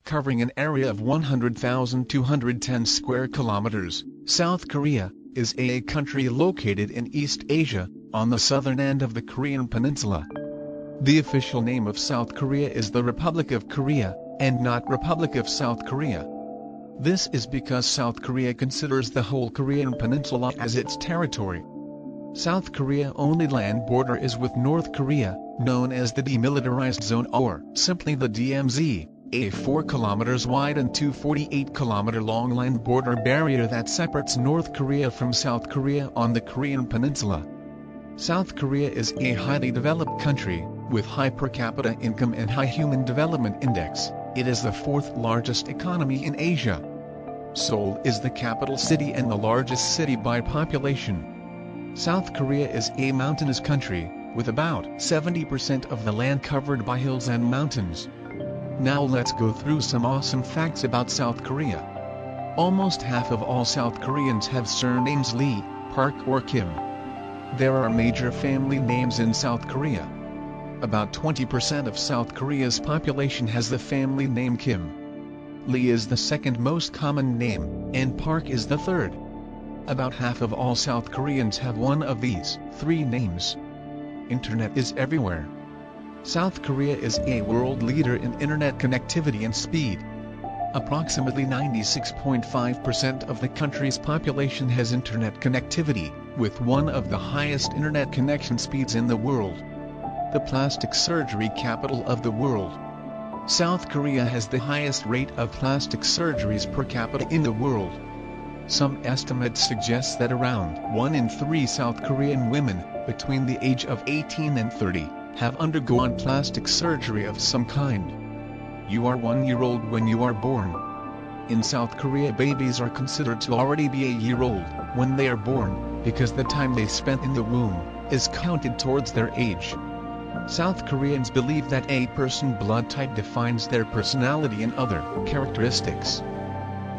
covering an area of 100,210 square kilometers. South Korea is a country located in East Asia, on the southern end of the Korean peninsula. The official name of South Korea is the Republic of Korea, and not Republic of South Korea. This is because South Korea considers the whole Korean peninsula as its territory. South Korea's only land border is with North Korea, known as the Demilitarized Zone, or simply the DMZ, a 4 kilometers wide and 248 kilometer long land border barrier that separates North Korea from South Korea on the Korean peninsula. South Korea is a highly developed country, with high per capita income and high Human Development Index. It is the 4th largest economy in Asia. Seoul is the capital city and the largest city by population. South Korea is a mountainous country, with about 70% of the land covered by hills and mountains. Now let's go through some awesome facts about South Korea. Almost half of all South Koreans have surnames Lee, Park or Kim. There are major family names in South Korea. About 20% of South Korea's population has the family name Kim. Lee is the second most common name, and Park is the third. About half of all South Koreans have one of these 3 names. Internet is everywhere. South Korea is a world leader in internet connectivity and speed. Approximately 96.5% of the country's population has internet connectivity, with one of the highest internet connection speeds in the world. The plastic surgery capital of the world. South Korea has the highest rate of plastic surgeries per capita in the world. Some estimates suggest that around 1 in 3 South Korean women, between the age of 18 and 30, have undergone plastic surgery of some kind. You are 1-year-old when you are born. In South Korea, babies are considered to already be a year old when they are born, because the time they spent in the womb is counted towards their age. South Koreans believe that a person's blood type defines their personality and other characteristics.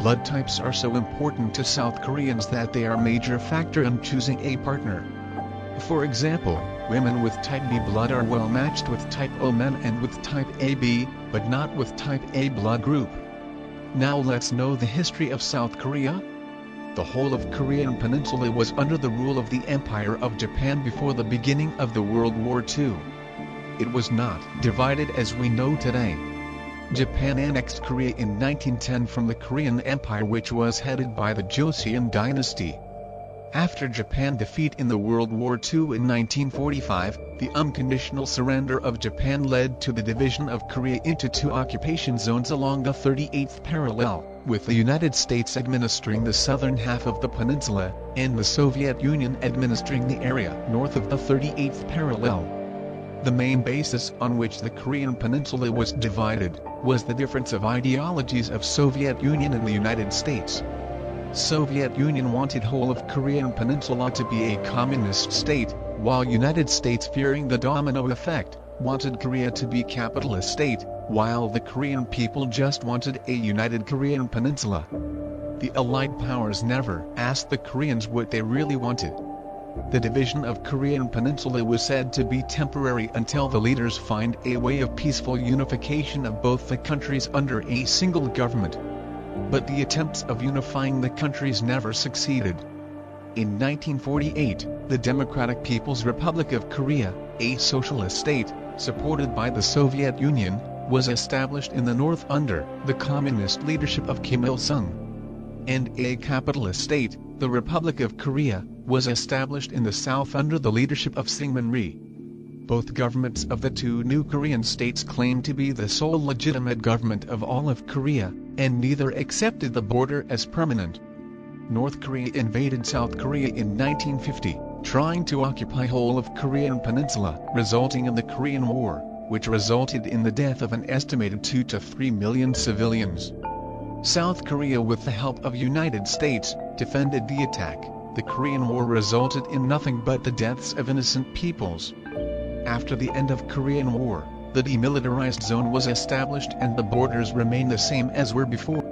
Blood types are so important to South Koreans that they are a major factor in choosing a partner. For example, women with type B blood are well matched with type O men and with type AB, but not with type A blood group. Now let's know the history of South Korea. The whole of Korean peninsula was under the rule of the Empire of Japan before the beginning of the World War II. It was not divided as we know today. Japan annexed Korea in 1910 from the Korean Empire, which was headed by the Joseon dynasty. After Japan's defeat in the World War II in 1945, the unconditional surrender of Japan led to the division of Korea into 2 occupation zones along the 38th parallel, with the United States administering the southern half of the peninsula, and the Soviet Union administering the area north of the 38th parallel. The main basis on which the Korean peninsula was divided was the difference of ideologies of Soviet Union and the United States. Soviet Union wanted whole of Korean peninsula to be a communist state, while United States, fearing the domino effect, wanted Korea to be capitalist state, while the Korean people just wanted a united Korean peninsula. The Allied powers never asked the Koreans what they really wanted. The division of Korean peninsula was said to be temporary until the leaders find a way of peaceful unification of both the countries under a single government. But the attempts of unifying the countries never succeeded. In 1948, the Democratic People's Republic of Korea, a socialist state, supported by the Soviet Union, was established in the north under the communist leadership of Kim Il-sung. And a capitalist state, the Republic of Korea, was established in the south under the leadership of Syngman Rhee. Both governments of the 2 new Korean states claimed to be the sole legitimate government of all of Korea, and neither accepted the border as permanent. North Korea invaded South Korea in 1950, trying to occupy whole of Korean peninsula, resulting in the Korean War, which resulted in the death of an estimated 2 to 3 million civilians. South Korea, with the help of United States, defended the attack. The Korean War resulted in nothing but the deaths of innocent peoples. After the end of Korean War, the Demilitarized Zone was established and the borders remained the same as were before.